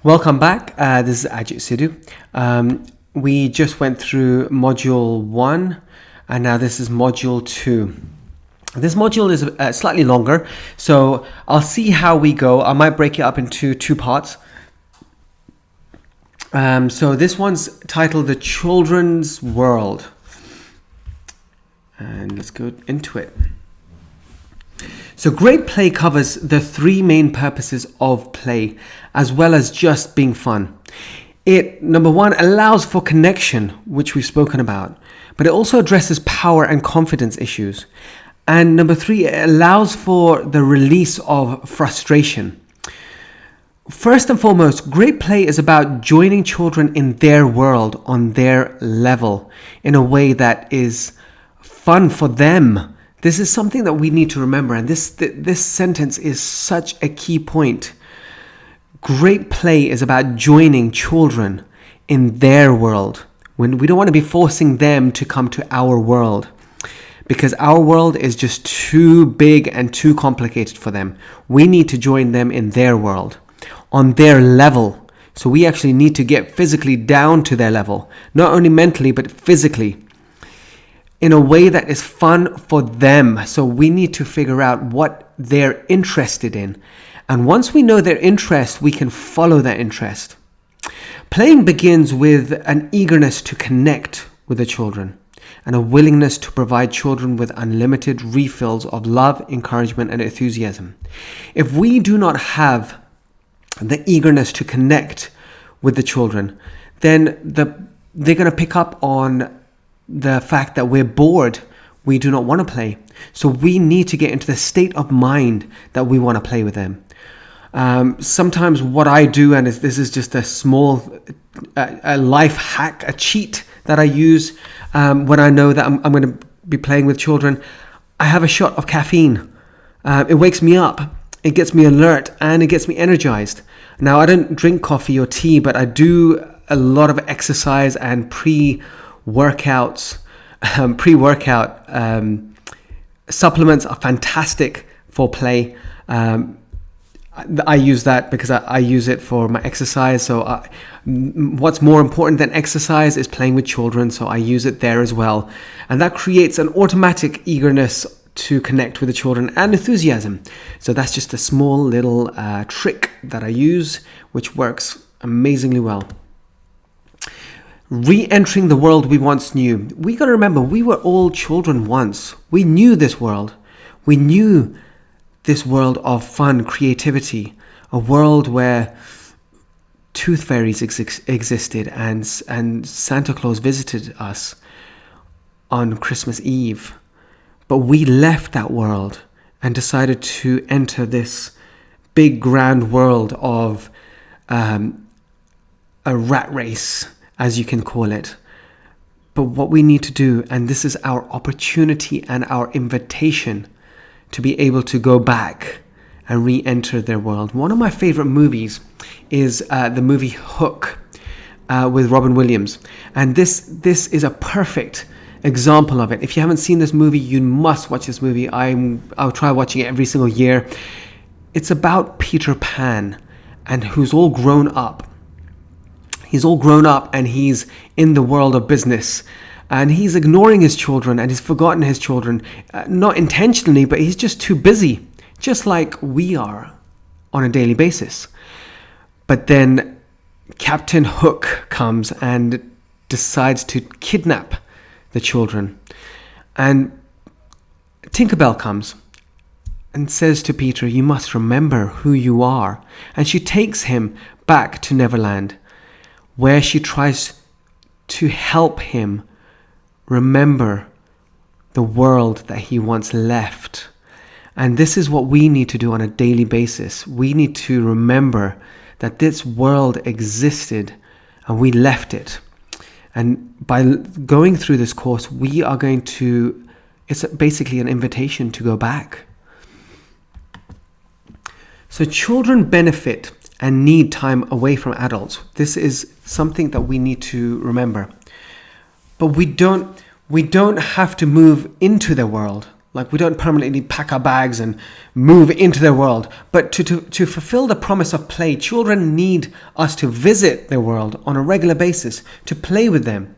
Welcome back. This is Ajit Sidhu. We just went through module 1 and now this is module 2. This module is slightly longer, so I'll see how we go. I might break it up into 2 parts. So this one's titled The Children's World. And let's go into it. So great play covers the 3 main purposes of play, as well as just being fun. It, number 1, allows for connection, which we've spoken about, but it also addresses power and confidence issues. And number 3, it allows for the release of frustration. First and foremost, great play is about joining children in their world on their level in a way that is fun for them. This is something that we need to remember, and this sentence is such a key point. Great play is about joining children in their world. When we don't want to be forcing them to come to our world, because our world is just too big and too complicated for them. We need to join them in their world, on their level. So we actually need to get physically down to their level, not only mentally, but physically, in a way that is fun for them. So we need to figure out what they're interested in. And once we know their interest, we can follow that interest. Playing begins with an eagerness to connect with the children and a willingness to provide children with unlimited refills of love, encouragement, and enthusiasm. If we do not have the eagerness to connect with the children, then they're going to pick up on the fact that we're bored, we do not want to play. So we need to get into the state of mind that we want to play with them. Sometimes what I do, and this is just a small a life hack, a cheat that I use when I know that I'm going to be playing with children, I have a shot of caffeine. It wakes me up, it gets me alert, and it gets me energized. Now, I don't drink coffee or tea, but I do a lot of exercise and pre-workout supplements are fantastic for play. I use that because I use it for my exercise. So what's more important than exercise is playing with children. So I use it there as well. And that creates an automatic eagerness to connect with the children and enthusiasm. So that's just a small little trick that I use, which works amazingly well. Re-entering the world we once knew. We got to remember, we were all children once. We knew this world. We knew this world of fun, creativity, a world where tooth fairies existed and Santa Claus visited us on Christmas Eve. But we left that world and decided to enter this big grand world of a rat race, as you can call it. But what we need to do, and this is our opportunity and our invitation to be able to go back and re-enter their world. One of my favorite movies is the movie Hook with Robin Williams. And this is a perfect example of it. If you haven't seen this movie, you must watch this movie. I'll try watching it every single year. It's about Peter Pan, and who's all grown up. He's all grown up and he's in the world of business. And he's ignoring his children and he's forgotten his children. Not intentionally, but he's just too busy. Just like we are on a daily basis. But then Captain Hook comes and decides to kidnap the children. And Tinkerbell comes and says to Peter, "You must remember who you are." And she takes him back to Neverland, where she tries to help him remember the world that he once left. And this is what we need to do on a daily basis. We need to remember that this world existed and we left it. And by going through this course, we are going to, it's basically an invitation to go back. So children benefit and need time away from adults. This is something that we need to remember. But we don't have to move into their world. Like, we don't permanently pack our bags and move into their world. But to fulfill the promise of play, children need us to visit their world on a regular basis, to play with them.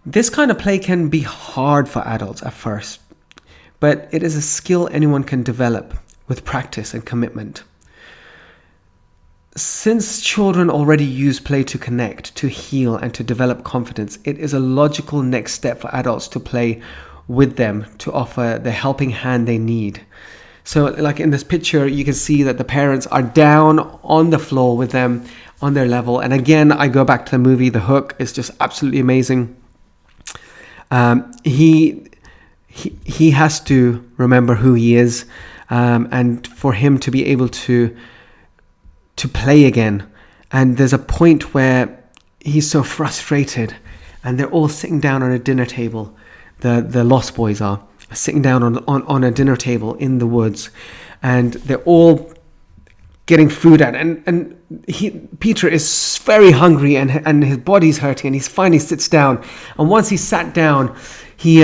This kind of play can be hard for adults at first, but it is a skill anyone can develop with practice and commitment. Since children already use play to connect, to heal, and to develop confidence, it is a logical next step for adults to play with them, to offer the helping hand they need. So, like in this picture, you can see that the parents are down on the floor with them on their level. And again, I go back to the movie The Hook. It's just absolutely amazing. He has to remember who he is, and for him to be able to play again. And there's a point where he's so frustrated, and they're all sitting down on a dinner table. The Lost Boys are sitting down on a dinner table in the woods, and they're all getting food out, and Peter is very hungry, and his body's hurting, and he finally sits down. And once he's sat down, he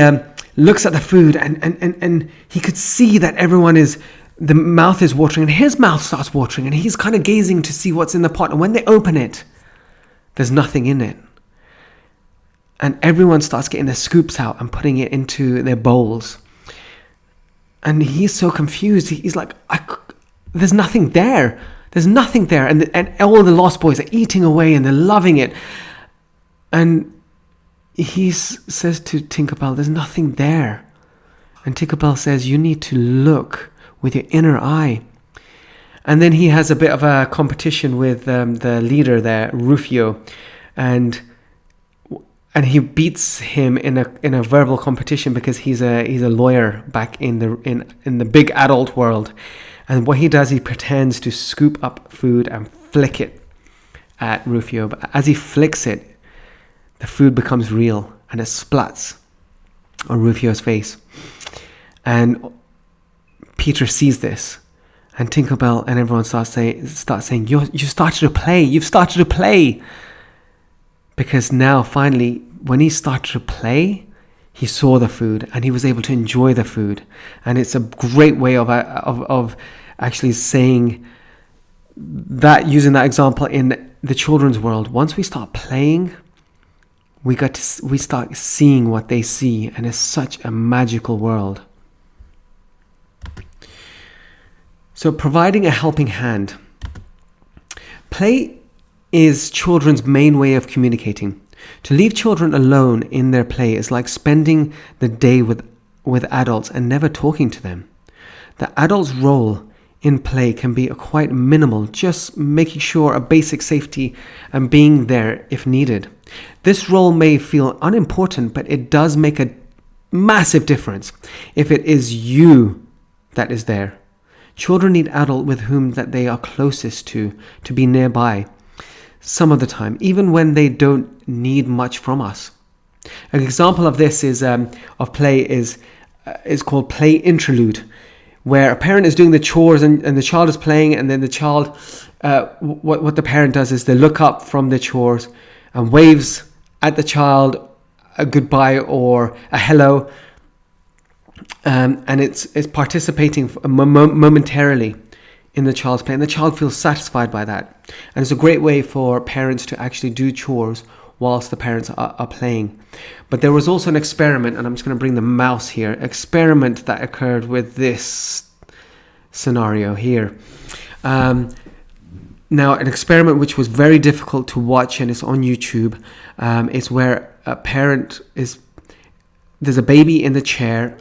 looks at the food, and he could see that the mouth is watering, and his mouth starts watering, and he's kind of gazing to see what's in the pot. And when they open it, there's nothing in it. And everyone starts getting their scoops out and putting it into their bowls. And he's so confused. He's like, there's nothing there. There's nothing there. And all the Lost Boys are eating away, and they're loving it. And he says to Tinkerbell, there's nothing there. And Tinkerbell says, you need to look with your inner eye. And then he has a bit of a competition with the leader there, Rufio, and he beats him in a verbal competition because he's a lawyer back in the big adult world. And what he does, he pretends to scoop up food and flick it at Rufio. But as he flicks it, the food becomes real, and it splats on Rufio's face. And Peter sees this, and Tinkerbell and everyone starts saying, you started to play. You've started to play. Because now, finally, when he started to play, he saw the food, and he was able to enjoy the food. And it's a great way of actually saying that, using that example in the children's world. Once we start playing, we start seeing what they see, and it's such a magical world. So, providing a helping hand. Play is children's main way of communicating. To leave children alone in their play is like spending the day with adults and never talking to them. The adult's role in play can be quite minimal, just making sure a basic safety and being there if needed. This role may feel unimportant, but it does make a massive difference if it is you that is there. Children need adults with whom that they are closest to be nearby some of the time, even when they don't need much from us. An example of this of play is called play interlude, where a parent is doing the chores and the child is playing, and then the child, what the parent does is they look up from the chores and waves at the child a goodbye or a hello, and it's participating momentarily in the child's play, and the child feels satisfied by that. And it's a great way for parents to actually do chores whilst the parents are playing. But there was also an experiment, and I'm just going to bring the mouse here, experiment that occurred with this scenario here. Now, an experiment which was very difficult to watch, and it's on YouTube, is where there's a baby in the chair,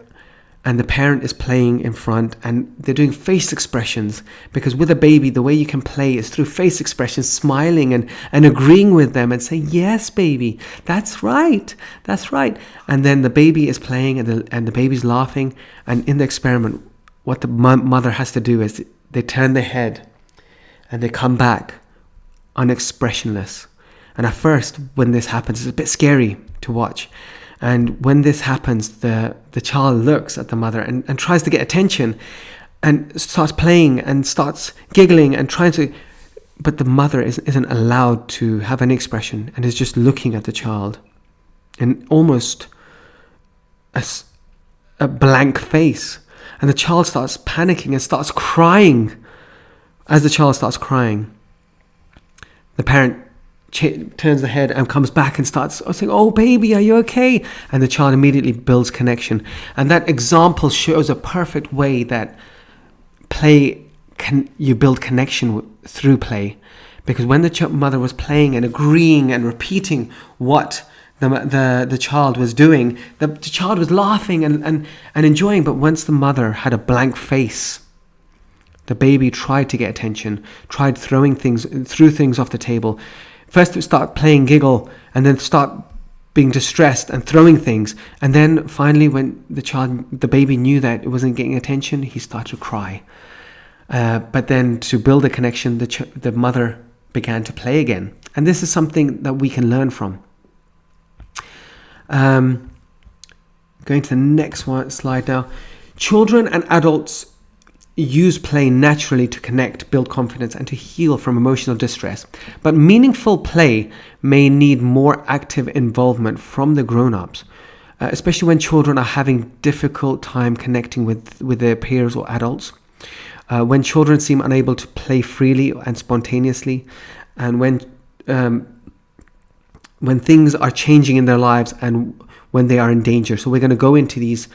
and the parent is playing in front, and they're doing face expressions, because with a baby, the way you can play is through face expressions, smiling and agreeing with them and saying, yes, baby, that's right. And then the baby is playing, and the baby's laughing. And in the experiment, what the mother has to do is they turn their head and they come back unexpressionless. And at first, when this happens, it's a bit scary to watch. And when this happens, the child looks at the mother and tries to get attention and starts playing and starts giggling and trying to, but the mother isn't allowed to have any expression and is just looking at the child and almost a blank face, and the child starts panicking and starts crying. As the child starts crying, the parent turns the head and comes back and starts saying, "Oh baby, are you okay?" And the child immediately builds connection. And that example shows a perfect way that you build connection through play. Because when the mother was playing and agreeing and repeating what the child was doing, the child was laughing and enjoying. But once the mother had a blank face, the baby tried to get attention, tried threw things off the table. First to start playing giggle, and then start being distressed and throwing things. And then finally, when the baby knew that it wasn't getting attention, he started to cry. But then to build a connection, the mother began to play again. And this is something that we can learn from. Going to the next slide now. Children and adults use play naturally to connect, build confidence, and to heal from emotional distress. But meaningful play may need more active involvement from the grown-ups, especially when children are having difficult time connecting with their peers or adults. When children seem unable to play freely and spontaneously, and when things are changing in their lives and when they are in danger. So we're going to go into these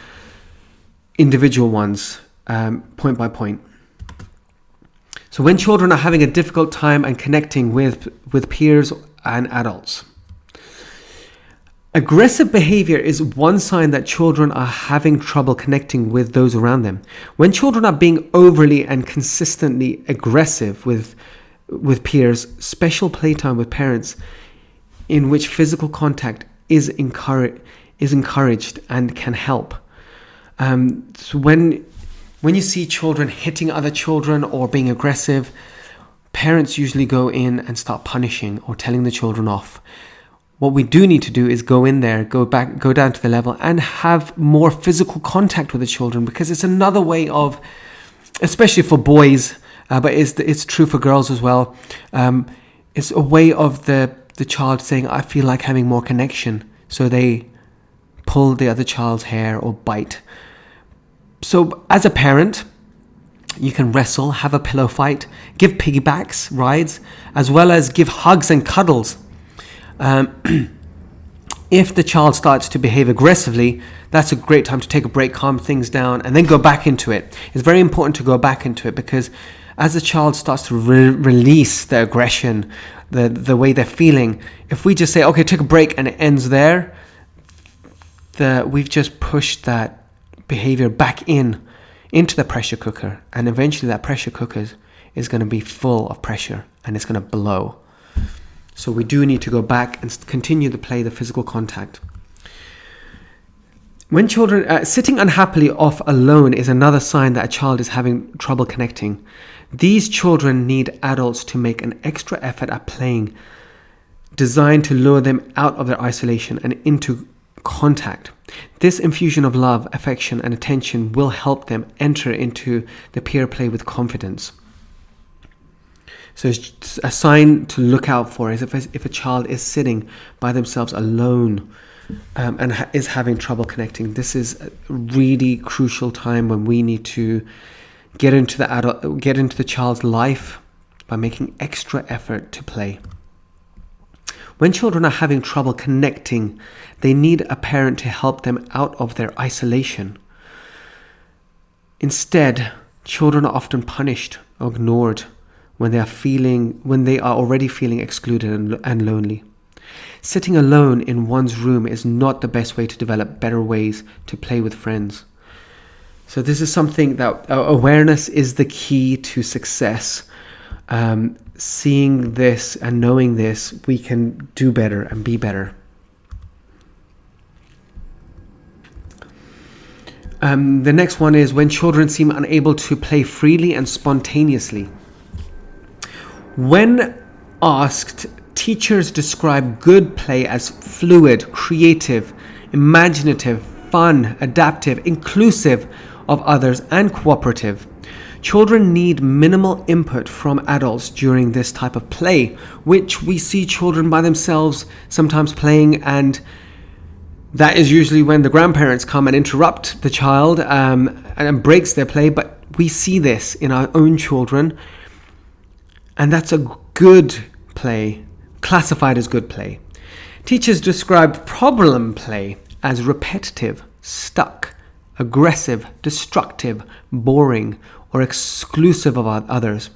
individual ones point by point. So when children are having a difficult time and connecting with peers and adults. Aggressive behavior is one sign that children are having trouble connecting with those around them. When children are being overly and consistently aggressive with peers, special playtime with parents in which physical contact is encouraged and can help. So when you see children hitting other children or being aggressive, parents usually go in and start punishing or telling the children off. What we do need to do is go in there, go down to the level and have more physical contact with the children, because it's another way of, especially for boys, but it's true for girls as well. It's a way of the child saying, "I feel like having more connection." So they pull the other child's hair or bite. So as a parent, you can wrestle, have a pillow fight, give piggybacks, rides, as well as give hugs and cuddles. If the child starts to behave aggressively, that's a great time to take a break, calm things down, and then go back into it. It's very important to go back into it, because as the child starts to release the aggression, the way they're feeling, if we just say, "Okay, take a break," and it ends there, we've just pushed that behavior back into the pressure cooker, and eventually that pressure cooker is going to be full of pressure and it's going to blow. So we do need to go back and continue to play the physical contact. When children sitting unhappily off alone is another sign that a child is having trouble connecting. These children need adults to make an extra effort at playing, designed to lure them out of their isolation and into contact. This infusion of love, affection, and attention will help them enter into the peer play with confidence. So it's a sign to look out for is if a child is sitting by themselves alone and is having trouble connecting. This is a really crucial time when we need to get into the child's life by making extra effort to play. When children are having trouble connecting, they need a parent to help them out of their isolation. Instead, children are often punished or ignored when they are already feeling excluded and lonely. Sitting alone in one's room is not the best way to develop better ways to play with friends. So this is something that awareness is the key to success. Seeing this and knowing this, we can do better and be better. The next one is when children seem unable to play freely and spontaneously. When asked, teachers describe good play as fluid, creative, imaginative, fun, adaptive, inclusive of others, and cooperative. Children need minimal input from adults during this type of play, which we see children by themselves sometimes playing, and That is usually when the grandparents come and interrupt the child and breaks their play. But we see this in our own children, and that's a good play, classified as good play. Teachers describe problem play as repetitive, stuck, aggressive, destructive, boring, or exclusive of others.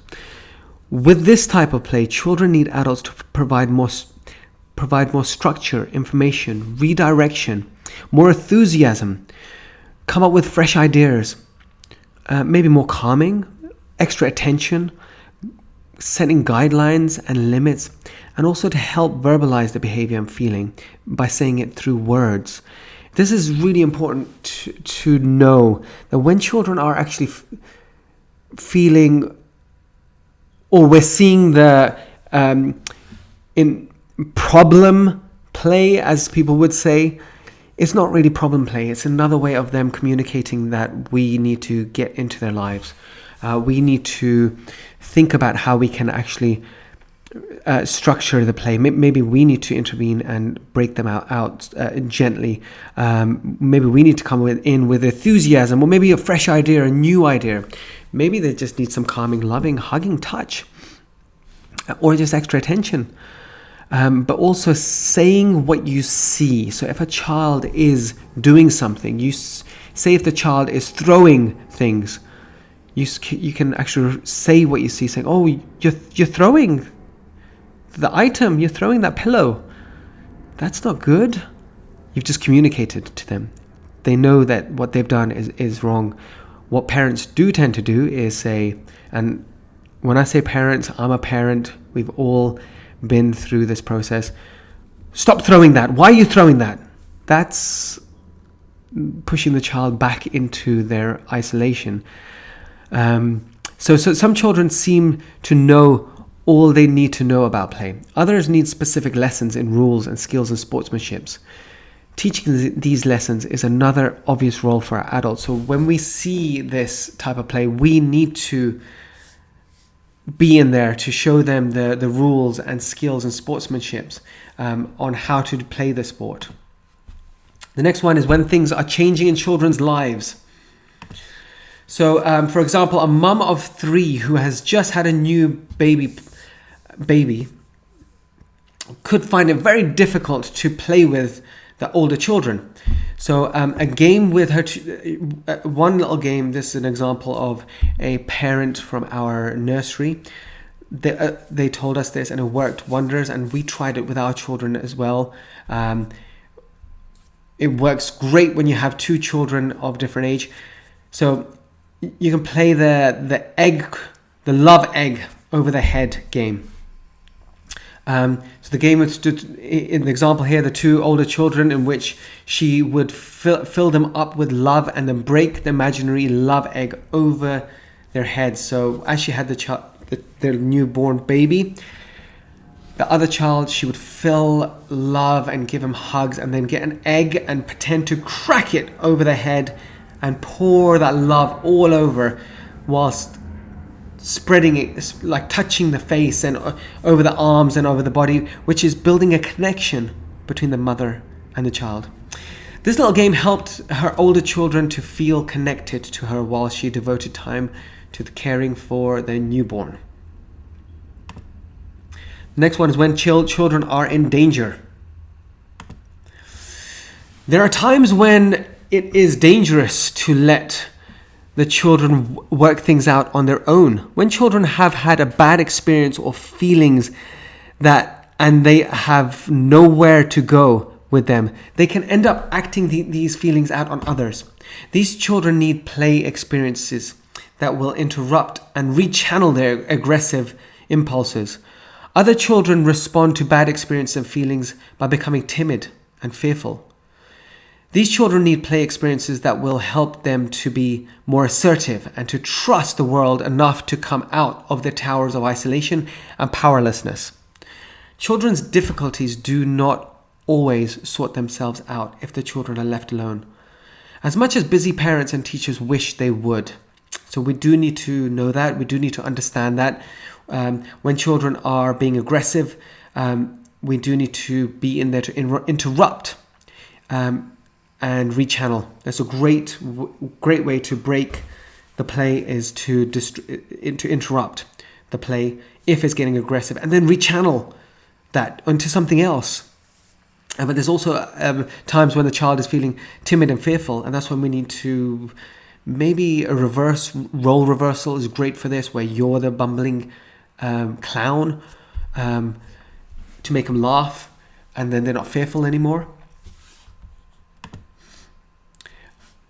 With this type of play, children need adults to provide more structure, information, redirection, more enthusiasm, come up with fresh ideas, maybe more calming, extra attention, setting guidelines and limits, and also to help verbalize the behavior and feeling by saying it through words. This is really important to know that when children are actually feeling, or we're seeing the in problem play, as people would say, it's not really problem play. It's another way of them communicating that we need to get into their lives. We need to think about how we can actually structure the play. Maybe we need to intervene and break them out gently. Maybe we need to come in with enthusiasm, or maybe a fresh idea, a new idea. Maybe they just need some calming, loving, hugging touch, or just extra attention. But also saying what you see. So if a child is doing something, you say if the child is throwing things, you can actually say what you see, saying, "Oh, you're throwing the item, you're throwing that pillow. That's not good." You've just communicated to them. They know that what they've done is wrong. What parents do tend to do is say, and when I say parents, I'm a parent, we've all been through this process. "Stop throwing that. Why are you throwing that?" That's pushing the child back into their isolation. So some children seem to know all they need to know about play. Others need specific lessons in rules and skills and sportsmanship. Teaching these lessons is another obvious role for our adults. So when we see this type of play, we need to be in there to show them the rules and skills and sportsmanship on how to play the sport. The next one is when things are changing in children's lives. So, for example, a mum of 3 who has just had a new baby could find it very difficult to play with the older children. So a game with her, one little game, this is an example of a parent from our nursery. They told us this and it worked wonders, and we tried it with our children as well. It works great when you have 2 children of different age. So you can play the love egg over the head game. So the game was in the example here, the 2 older children, in which she would fill them up with love and then break the imaginary love egg over their heads. So as she had their newborn baby, the other child, she would fill love and give him hugs, and then get an egg and pretend to crack it over the head and pour that love all over, whilst spreading it, like touching the face and over the arms and over the body, which is building a connection between the mother and the child. This little game helped her older children to feel connected to her while she devoted time to the caring for their newborn. The next one is when children are in danger. There are times when it is dangerous to let the children work things out on their own. When children have had a bad experience or feelings and they have nowhere to go with them, they can end up acting these feelings out on others. These children need play experiences that will interrupt and rechannel their aggressive impulses. Other children respond to bad experiences and feelings by becoming timid and fearful. These children need play experiences that will help them to be more assertive and to trust the world enough to come out of their towers of isolation and powerlessness. Children's difficulties do not always sort themselves out if the children are left alone, as much as busy parents and teachers wish they would. So we do need to know that. We do need to understand that. When children are being aggressive, we do need to be in there to interrupt and rechannel. That's a great way to break the play, is to interrupt the play if it's getting aggressive, and then rechannel that into something else. But there's also times when the child is feeling timid and fearful, and that's when we need to, maybe a role reversal is great for this, where you're the bumbling clown, to make them laugh, and then they're not fearful anymore.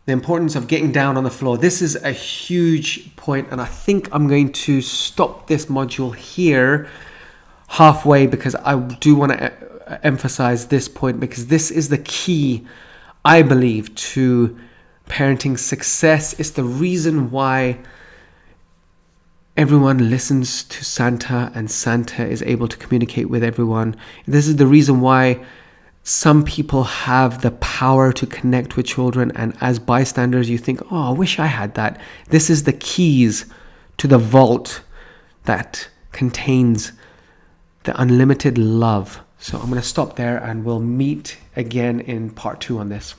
The importance of getting down on the floor. This is a huge point, and I think I'm going to stop this module here halfway, because I do want to emphasize this point, because this is the key, I believe, to parenting success. It's the reason why everyone listens to Santa and Santa is able to communicate with everyone. This is the reason why some people have the power to connect with children, and as bystanders you think, oh, I wish I had that. This is the keys to the vault that contains the unlimited love. So I'm going to stop there, and we'll meet again in part 2 on this.